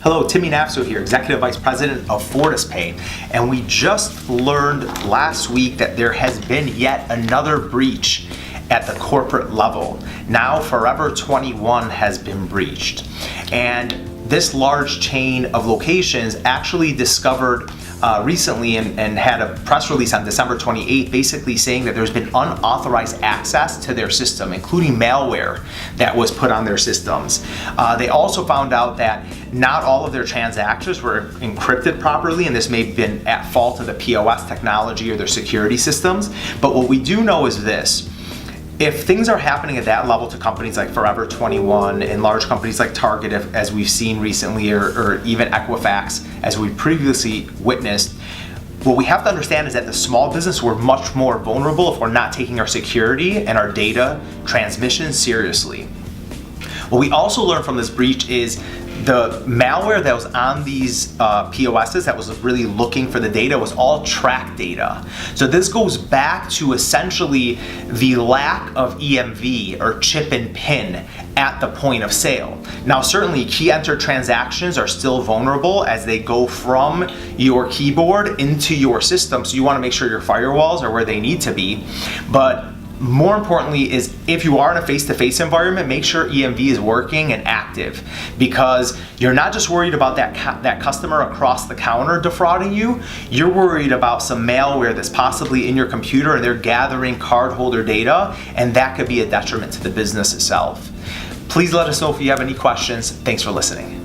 Hello, Timmy Nafso here, Executive Vice President of FortisPay, and we just learned last week that there has been yet another breach at the corporate level. Now Forever 21 has been breached, and this large chain of locations actually discovered recently and had a press release on December 28th basically saying that there's been unauthorized access to their system, including malware that was put on their systems. They also found out that not all of their transactions were encrypted properly, and this may have been at fault of the POS technology or their security systems. But what we do know is this: if things are happening at that level to companies like Forever 21 and large companies like Target, as we've seen recently, or even Equifax, as we previously witnessed, what we have to understand is that the small business, we're much more vulnerable if we're not taking our security and our data transmission seriously. What we also learned from this breach is the malware that was on these POSs that was really looking for the data was all track data. So this goes back to essentially the lack of EMV or chip and pin at the point of sale. Now certainly key enter transactions are still vulnerable as they go from your keyboard into your system, so you want to make sure your firewalls are where they need to be. But more importantly is, if you are in a face-to-face environment, make sure EMV is working and active, because you're not just worried about that customer across the counter defrauding you, you're worried about some malware that's possibly in your computer and they're gathering cardholder data, and that could be a detriment to the business itself. Please let us know if you have any questions. Thanks for listening.